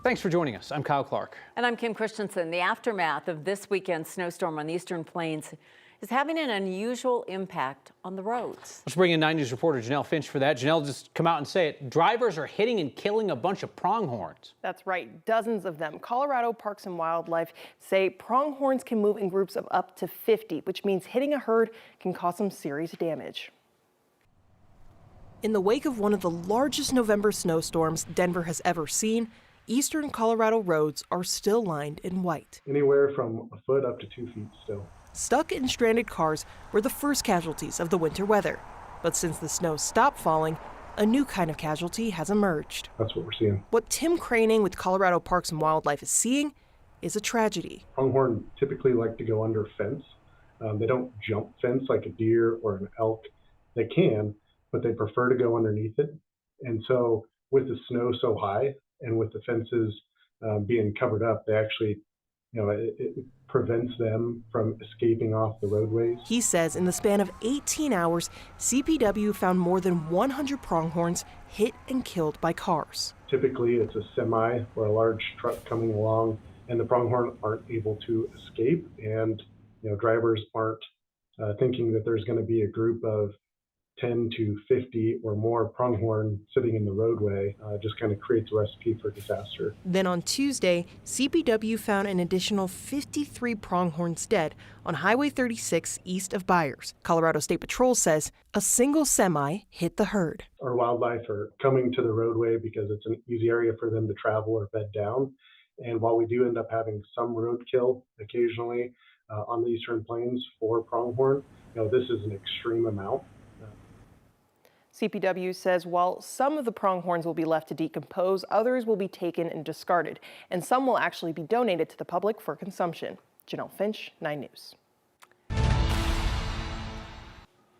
Thanks for joining us. I'm Kyle Clark. And I'm Kim Christensen. The aftermath of this weekend's snowstorm on the Eastern Plains is having an unusual impact on the roads. Let's bring in 9 News reporter Janelle Finch for that. Janelle, just come out and say it. Drivers are hitting and killing a bunch of pronghorns. That's right, dozens of them. Colorado Parks and Wildlife say pronghorns can move in groups of up to 50, which means hitting a herd can cause some serious damage. In the wake of one of the largest November snowstorms Denver has ever seen, eastern Colorado roads are still lined in white. Anywhere from a foot up to 2 feet still. Stuck and stranded cars were the first casualties of the winter weather. But since the snow stopped falling, a new kind of casualty has emerged. That's what we're seeing. What Tim Craning with Colorado Parks and Wildlife is seeing is a tragedy. Pronghorn typically like to go under fence. They don't jump fence like a deer or an elk. They can, but they prefer to go underneath it. And so with the snow so high and with the fences being covered up, they actually, it prevents them from escaping off the roadways. He says in the span of 18 hours, CPW found more than 100 pronghorns hit and killed by cars. Typically, it's a semi or a large truck coming along, and the pronghorn aren't able to escape, and drivers aren't thinking that there's going to be a group of 10 to 50 or more pronghorn sitting in the roadway. Just kind of creates a recipe for disaster. Then on Tuesday, CPW found an additional 53 pronghorns dead on Highway 36 east of Byers. Colorado State Patrol says a single semi hit the herd. Our wildlife are coming to the roadway because it's an easy area for them to travel or bed down. And while we do end up having some roadkill occasionally on the Eastern Plains for pronghorn, this is an extreme amount. CPW says while some of the pronghorns will be left to decompose, others will be taken and discarded, and some will actually be donated to the public for consumption. Janelle Finch, 9 News.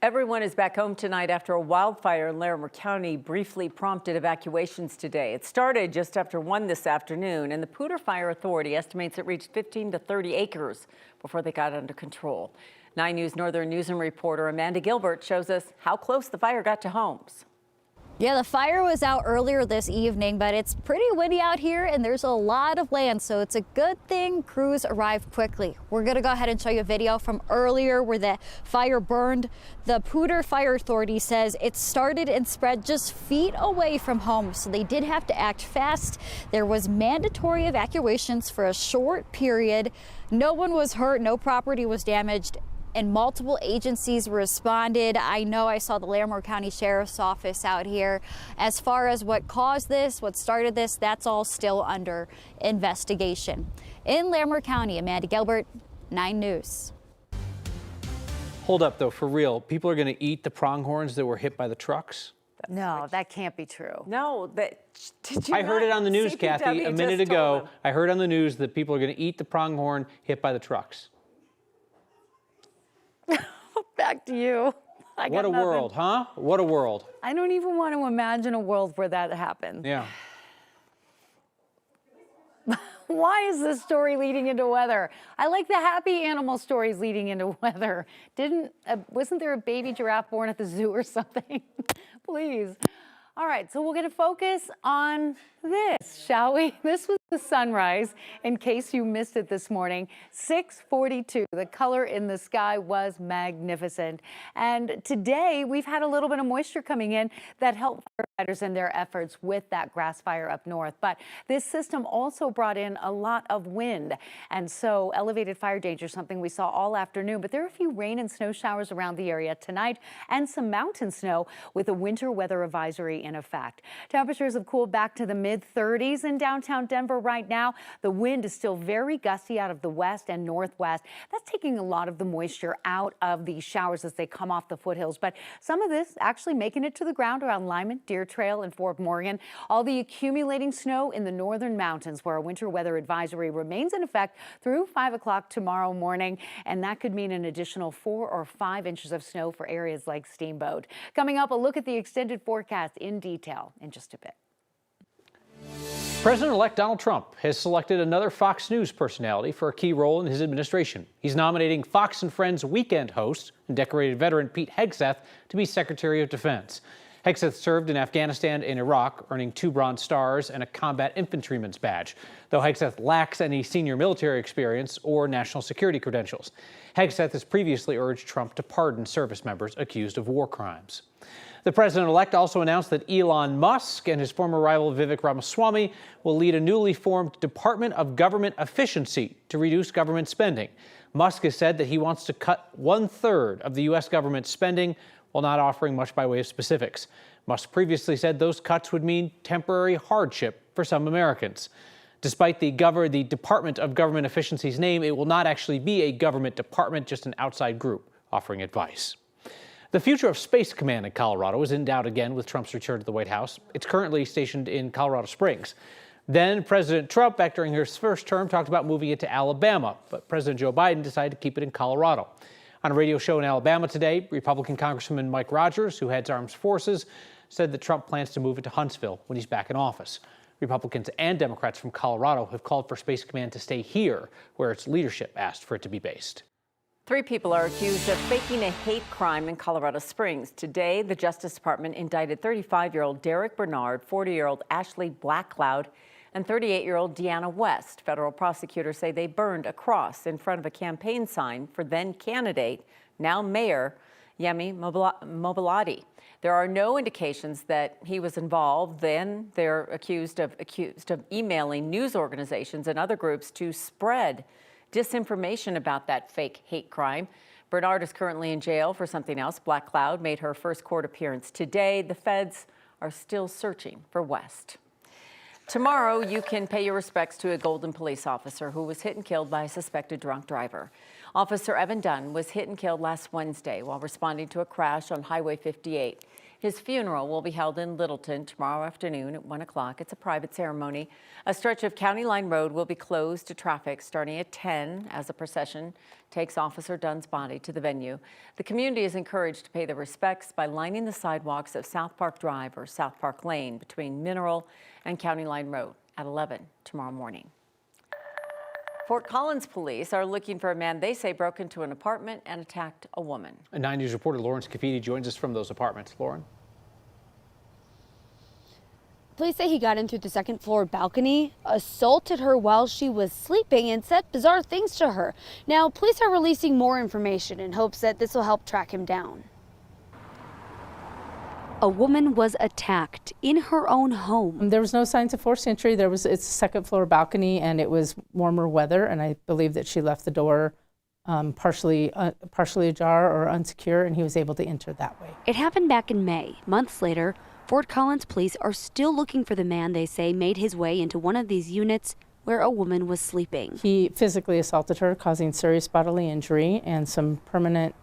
Everyone is back home tonight after a wildfire in Lamar County briefly prompted evacuations today. It started just after 1 this afternoon, and the Poudre Fire Authority estimates it reached 15 to 30 acres before they got under control. 9 News Northern newsroom reporter Amanda Gilbert shows us how close the fire got to homes. Yeah, the fire was out earlier this evening, but it's pretty windy out here and there's a lot of land, so it's a good thing crews arrived quickly. We're going to go ahead and show you a video from earlier where the fire burned. The Poudre Fire Authority says it started and spread just feet away from homes, so they did have to act fast. There was mandatory evacuations for a short period. No one was hurt, no property was damaged, and multiple agencies responded. I know I saw the Lamar County Sheriff's Office out here. As far as what caused this, what started this, that's all still under investigation. In Lamar County, Amanda Gilbert, 9 News. Hold up, though, for real. People are going to eat the pronghorns that were hit by the trucks? No, that can't be true. No, did you? I heard it on the news, CPW Kathy, a minute ago. I heard on the news that people are going to eat the pronghorn hit by the trucks. Back to you. What a world, huh? What a world. I don't even want to imagine a world where that happened. Yeah. Why is this story leading into weather? I like the happy animal stories leading into weather. Wasn't there a baby giraffe born at the zoo or something? Please. All right, so we're going to focus on this, shall we? This was the sunrise, in case you missed it this morning. 6:42. The color in the sky was magnificent. And today we've had a little bit of moisture coming in that helped firefighters in their efforts with that grass fire up north. But this system also brought in a lot of wind. And so elevated fire danger is something we saw all afternoon. But there are a few rain and snow showers around the area tonight and some mountain snow with a winter weather advisory in effect. Temperatures have cooled back to the mid-30s in downtown Denver right now. The wind is still very gusty out of the west and northwest. That's taking a lot of the moisture out of the showers as they come off the foothills. But some of this actually making it to the ground around Lyman, Deer Trail, and Fort Morgan. All the accumulating snow in the northern mountains where a winter weather advisory remains in effect through 5 o'clock tomorrow morning. And that could mean an additional 4 or 5 inches of snow for areas like Steamboat. Coming up, a look at the extended forecast in detail in just a bit. President-elect Donald Trump has selected another Fox News personality for a key role in his administration. He's nominating Fox and Friends weekend host and decorated veteran Pete Hegseth to be Secretary of Defense. Hegseth served in Afghanistan and Iraq, earning 2 Bronze Stars and a combat infantryman's badge, though Hegseth lacks any senior military experience or national security credentials. Hegseth has previously urged Trump to pardon service members accused of war crimes. The president-elect also announced that Elon Musk and his former rival Vivek Ramaswamy will lead a newly formed Department of Government Efficiency to reduce government spending. Musk has said that he wants to cut 1/3 of the U.S. government's spending while not offering much by way of specifics. Musk previously said those cuts would mean temporary hardship for some Americans. Despite the Department of Government Efficiency's name, it will not actually be a government department, just an outside group offering advice. The future of Space Command in Colorado is in doubt again with Trump's return to the White House. It's currently stationed in Colorado Springs. Then President Trump, back during his first term, talked about moving it to Alabama, but President Joe Biden decided to keep it in Colorado. On a radio show in Alabama today, Republican Congressman Mike Rogers, who heads Armed Forces, said that Trump plans to move it to Huntsville when he's back in office. Republicans and Democrats from Colorado have called for Space Command to stay here, where its leadership asked for it to be based. 3 people are accused of faking a hate crime in Colorado Springs. Today, the Justice Department indicted 35-year-old Derek Bernard, 40-year-old Ashley Blackcloud, and 38-year-old Deanna West. Federal prosecutors say they burned a cross in front of a campaign sign for then-candidate, now Mayor, Yemi Mobilati. There are no indications that he was involved. Then they're accused of emailing news organizations and other groups to spread disinformation about that fake hate crime. Bernard is currently in jail for something else. Blackcloud made her first court appearance today. The feds are still searching for West. Tomorrow, you can pay your respects to a Golden police officer who was hit and killed by a suspected drunk driver. Officer Evan Dunn was hit and killed last Wednesday while responding to a crash on Highway 58. His funeral will be held in Littleton tomorrow afternoon at 1 o'clock. It's a private ceremony. A stretch of County Line Road will be closed to traffic starting at 10 as a procession takes Officer Dunn's body to the venue. The community is encouraged to pay their respects by lining the sidewalks of South Park Drive or South Park Lane between Mineral and County Line Road at 11 tomorrow morning. Fort Collins police are looking for a man they say broke into an apartment and attacked a woman. A 9 News reporter Lawrence Cafidi joins us from those apartments. Lauren? Police say he got in through the second floor balcony, assaulted her while she was sleeping, and said bizarre things to her. Now, police are releasing more information in hopes that this will help track him down. A woman was attacked in her own home. There was no signs of forced entry. It's a second floor balcony and it was warmer weather, and I believe that she left the door partially ajar or unsecure, and he was able to enter that way. It happened back in May. Months later, Fort Collins police are still looking for the man they say made his way into one of these units where a woman was sleeping. He physically assaulted her, causing serious bodily injury and some permanent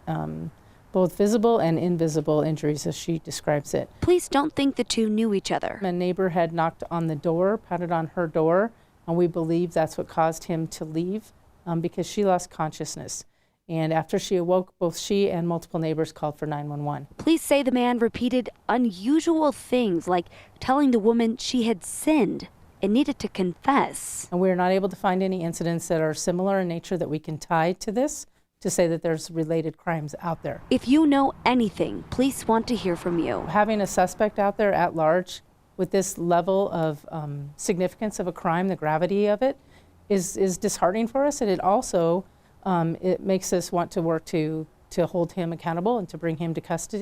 both visible and invisible injuries, as she describes it. Police don't think the two knew each other. A neighbor had knocked on the door, pounded on her door, and we believe that's what caused him to leave because she lost consciousness. And after she awoke, both she and multiple neighbors called for 911. Police say the man repeated unusual things like telling the woman she had sinned and needed to confess. And we're not able to find any incidents that are similar in nature that we can tie to this, to say that there's related crimes out there. If you know anything, police want to hear from you. Having a suspect out there at large with this level of significance of a crime, the gravity of it, is disheartening for us, and it also it makes us want to work to hold him accountable and to bring him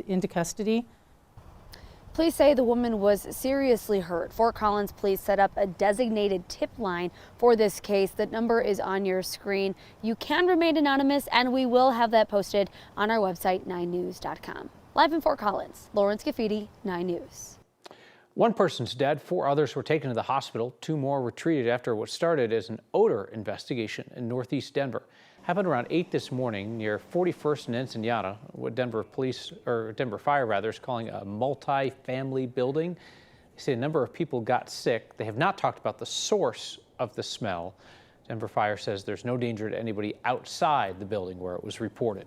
into custody. Police say the woman was seriously hurt. Fort Collins police set up a designated tip line for this case. The number is on your screen. You can remain anonymous, and we will have that posted on our website, 9news.com. Live in Fort Collins, Lawrence Cafidi, 9 News. One person's dead, 4 others were taken to the hospital. 2 more were treated after what started as an odor investigation in northeast Denver. Happened around 8 this morning near 41st and Ensenada, what Denver Fire is calling a multi-family building. They say a number of people got sick. They have not talked about the source of the smell. Denver Fire says there's no danger to anybody outside the building where it was reported.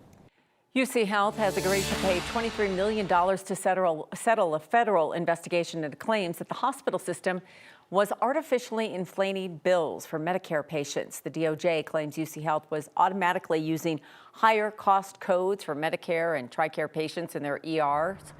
UC Health has agreed to pay $23 million to settle a federal investigation into claims that the hospital system was artificially inflating bills for Medicare patients. The DOJ claims UC Health was automatically using higher cost codes for Medicare and TRICARE patients in their ERs.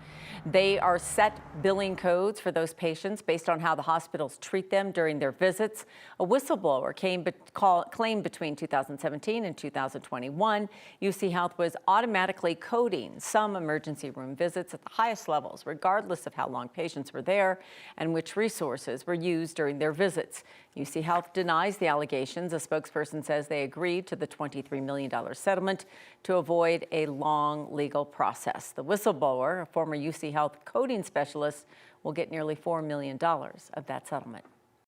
They are set billing codes for those patients based on how the hospitals treat them during their visits. A whistleblower claimed between 2017 and 2021, UC Health was automatically coding some emergency room visits at the highest levels, regardless of how long patients were there and which resources were used during their visits. UC Health denies the allegations. A spokesperson says they agreed to the $23 million settlement to avoid a long legal process. The whistleblower, a former UC Health coding specialist, will get nearly $4 million of that settlement.